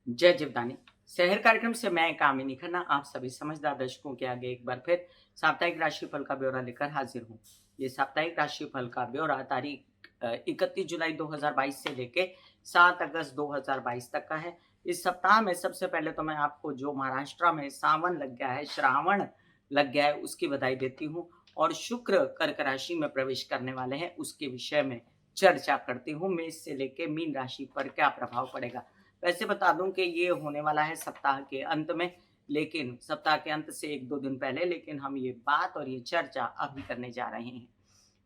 जय जीवदानी। शहर कार्यक्रम से मैं कामिनी खन्ना आप सभी समझदार दर्शकों के आगे एक बार फिर साप्ताहिक राशिफल का ब्यौरा लेकर हाजिर हूँ। ये साप्ताहिक राशिफल का ब्यौरा तारीख 31 जुलाई 2022 से लेके 7 अगस्त 2022 तक का है। इस सप्ताह में सबसे पहले तो मैं आपको जो महाराष्ट्र में सावन लग गया है, श्रावण लग गया है, उसकी बधाई देती हूँ और शुक्र कर्क राशि में प्रवेश करने वाले हैं उसके विषय में चर्चा करती हूँ। मेष से लेके मीन राशि पर क्या प्रभाव पड़ेगा। वैसे बता दूं कि ये होने वाला है सप्ताह के अंत में, लेकिन सप्ताह के अंत से 1-2 दिन पहले, लेकिन हम ये बात और ये चर्चा अभी करने जा रहे हैं।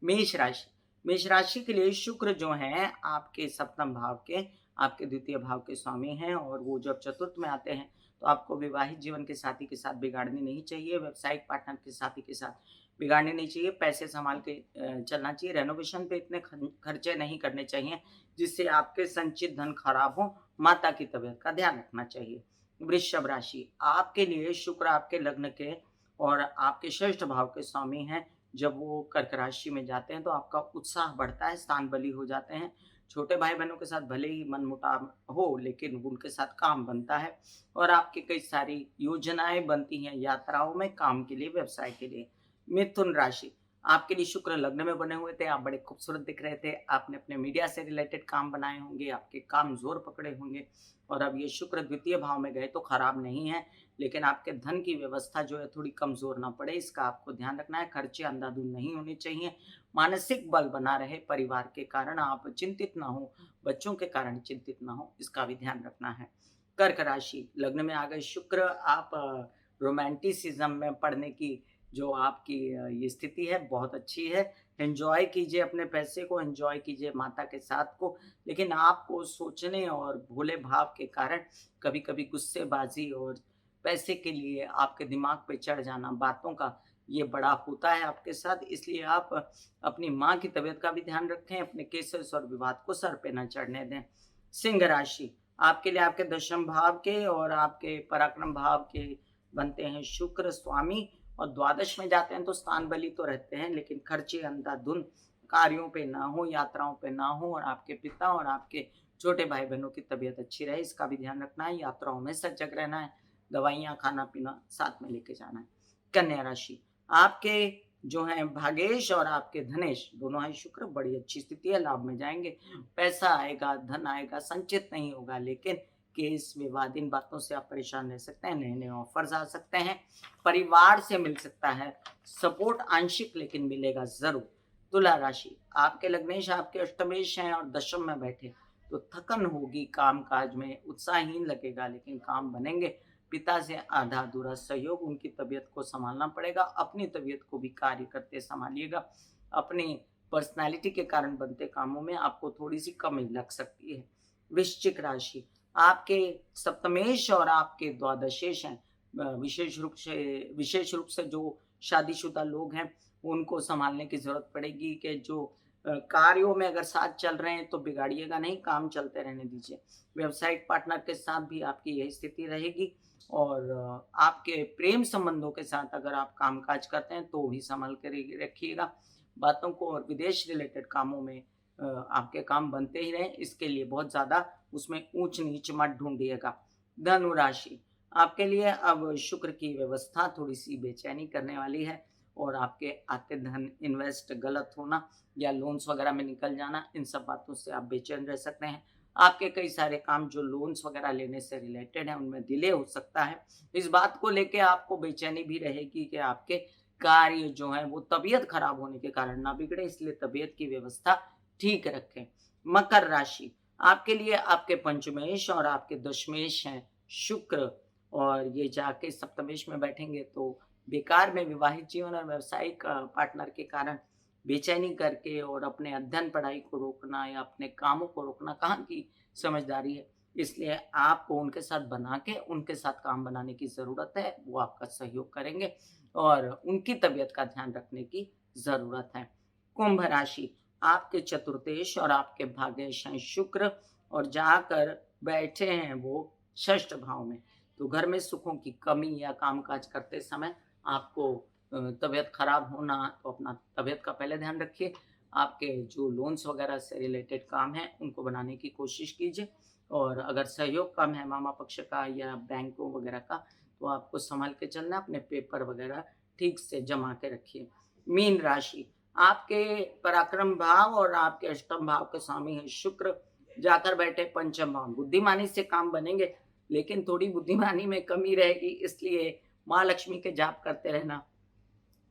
मेष राशि। मेष राशि के लिए शुक्र जो हैं आपके सप्तम भाव के, आपके द्वितीय भाव के स्वामी हैं और वो जब चतुर्थ में आते हैं, तो आपको विवाहित जीवन के साथी के साथ बिगाड़नी नहीं चाहिए, व्यावसायिक पार्टनर के साथी के साथ बिगाड़नी नहीं चाहिए, पैसे सँभाल के चलना चाहिए, रेनोवेशन पे इतने खर्चे नहीं करने चाहिए, जिससे आपके संचित धन खराब हो, माता की तबीयत का ध्यान रखना चाहिए। वृषभ राशि, आपके लिए शुक्र आपके लग्न के और आपके षष्ठ भाव के स्वामी हैं। जब वो कर्क राशि में जाते हैं तो आपका उत्साह बढ़ता है, स्थान बली हो जाते हैं। छोटे भाई-बहनों के साथ भले ही मनमुटाव हो, लेकिन उनके साथ काम बनता है और आपकी कई सारी योजनाएँ बनती हैं यात्राओं में, काम के लिए, व्यवसाय के लिए। मिथुन राशि, आपके लिए शुक्र लग्न में बने हुए थे, आप बड़े खूबसूरत दिख रहे थे, आपने अपने मीडिया से रिलेटेड काम बनाए होंगे, आपके काम ज़ोर पकड़े होंगे और अब ये शुक्र द्वितीय भाव में गए तो खराब नहीं है, लेकिन आपके धन की व्यवस्था जो है थोड़ी कमज़ोर ना पड़े, इसका आपको ध्यान रखना है। खर्चे अंधाधुंध नहीं होने चाहिए, मानसिक बल बना रहे, परिवार के कारण आप चिंतित ना हो, बच्चों के कारण चिंतित ना हो, इसका भी ध्यान रखना है। कर्क राशि, लग्न में आ गए शुक्र, आप रोमांटिसिज़्म में पड़ने की जो आपकी ये स्थिति है बहुत अच्छी है। एन्जॉय कीजिए अपने पैसे को, एन्जॉय कीजिए माता के साथ को, लेकिन आपको सोचने और भोले भाव के कारण कभी-कभी गुस्सेबाज़ी और पैसे के लिए आपके दिमाग पे चढ़ जाना बातों का, ये बड़ा होता है आपके साथ। इसलिए आप अपनी माँ की तबीयत का भी ध्यान रखें, अपने केसर स्वर विवाद को सर पे ना चढ़ने दें। सिंह राशि, आपके लिए आपके दशम भाव के और आपके पराक्रम भाव के बनते हैं शुक्र स्वामी और द्वादश में जाते हैं तो स्थान बली तो रहते हैं, लेकिन खर्चे अंधाधुंध कार्यों पे ना हो, यात्राओं पे ना हो और आपके पिता और आपके छोटे भाई-बहनों की तबीयत अच्छी रहे, इसका भी ध्यान रखना है। यात्राओं में सजग रहना है, दवाइयाँ, खाना-पीना साथ में लेके जाना है। कन्या राशि, आपके जो हैं भागेश और आपके धनेश दोनों हैं शुक्र, बड़ी अच्छी स्थिति है, लाभ में जाएँगे। पैसा आएगा, धन आएगा, संचित नहीं होगा, लेकिन केस, विवाद इन बातों से आप परेशान रह सकते हैं, नए-नए ऑफ़र्स आ सकते हैं, परिवार से मिल सकता है, सपोर्ट आंशिक लेकिन मिलेगा ज़रूर। तुला राशि, आपके लग्नेश आपके अष्टमेश हैं और दशम में बैठे, तो थकन होगी काम-काज में, उत्साहहीन लगेगा लेकिन काम बनेंगे। पिता से आधा-अधूरा सहयोग, उनकी तबीयत को सँभालना पड़ेगा, अपनी तबीयत को भी कार्य करते सँभालिएगा। अपनी पर्सनैलिटी के कारण बनते कामों में आपको थोड़ी-सी कमी लग सकती है। वृश्चिक राशि, आपके सप्तमेश और आपके द्वादशेश हैं, विशेष रूप से जो शादीशुदा लोग हैं, उनको सँभालने की ज़रूरत पड़ेगी कि जो कार्यों में अगर साथ चल रहे हैं तो बिगाड़िएगा नहीं, काम चलते रहने दीजिए। व्यावसायिक पार्टनर के साथ भी आपकी यही स्थिति रहेगी और आपके प्रेम संबंधों के साथ अगर आप काम-काज करते हैं तो भी सँभल कर ही रखिएगा। बातों को और विदेश रिलेटेड कामों में आपके काम बनते ही रहें, इसके लिए बहुत ज़्यादा उसमें ऊँच-नीच मत ढूँढिएगा। धनु राशि, आपके लिए अब शुक्र की व्यवस्था थोड़ी-सी बेचैनी करने वाली है और आपके आते धन इन्वेस्ट गलत होना या लोन्स वगैरह में निकल जाना, इन सब बातों से आप बेचैन रह सकते हैं। आपके कई सारे काम जो लोन्स वगैरह लेने से रिलेटेड हैं, उनमें डिले हो सकता है। इस बात को लेके आपको बेचैनी भी रहेगी कि आपके कार्य जो हैं, वो तबीयत खराब होने के कारण ना बिगड़े, इसलिए तबीयत की व्यवस्था ठीक रखें। मकर राशि, आपके लिए आपके पंचमेश और आपके दशमेश हैं शुक्र और ये जाके सप्तमेश में बैठेंगे तो बेकार में विवाहित जीवन और व्यावसायिक पार्टनर के कारण बेचैनी करके और अपने अध्ययन पढ़ाई को रोकना या अपने कामों को रोकना कहाँ की समझदारी है। इसलिए आपको उनके साथ बना के उनके साथ काम बनाने की ज़रूरत है, वो आपका सहयोग करेंगे और उनकी तबीयत का ध्यान रखने की ज़रूरत है। कुंभ राशि, आपके चतुर्थेश और आपके भाग्येश हैं शुक्र और जाकर बैठे हैं वो षष्ठ भाव में। तो घर में सुखों की कमी या काम-काज करते समय आपको तबीयत खराब होना, तो अपना तबीयत का पहले ध्यान रखिए। आपके जो लोन्स वगैरह से रिलेटेड काम हैं, उनको बनाने की कोशिश कीजिए और अगर सहयोग कम है मामा पक्ष का या बैंकों वगैरह का, तो आपको संभल के चलना है, अपने पेपर वगैरह ठीक से जमा के रखिए। मीन राशि, आपके पराक्रम भाव और आपके अष्टम भाव के स्वामी है शुक्र, जाकर बैठे पंचम भाव। बुद्धिमानी से काम बनेंगे, लेकिन थोड़ी बुद्धिमानी में कमी रहेगी, इसलिए माँ लक्ष्मी के जाप करते रहना,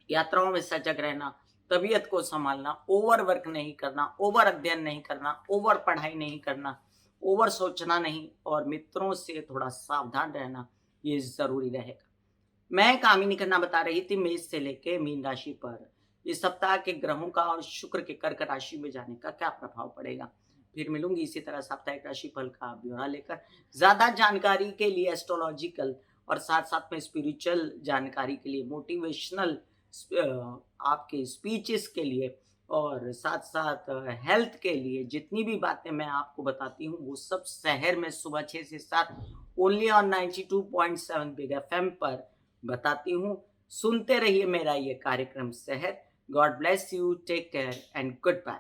यात्राओं में सजग रहना, तबीयत को संभालना, ओवर वर्क नहीं करना, ओवर अध्ययन नहीं करना, ओवर पढ़ाई नहीं करना, ओवर सोचना नहीं और मित्रों से थोड़ा सावधान रहना, ये ज़रूरी रहेगा। मैं कामिनी खन्ना बता रही थी मेष से लेके मीन राशि पर इस सप्ताह के ग्रहों का और शुक्र के कर्क राशि में जाने का क्या प्रभाव पड़ेगा। फिर मिलूंगी इसी तरह साप्ताहिक राशि फल का ब्यौरा लेकर। ज़्यादा जानकारी के लिए एस्ट्रोलॉजिकल और साथ साथ में स्पिरिचुअल जानकारी के लिए, मोटिवेशनल आपके स्पीचेस के लिए और साथ साथ हेल्थ के लिए जितनी भी बातें मैं आपको बताती हूँ वो सब शहर में सुबह 6 से 7 ओनली ऑन 92.7 बिग एफएम पर बताती हूँ। सुनते रहिए मेरा ये कार्यक्रम शहर। God bless you, take care and good bye.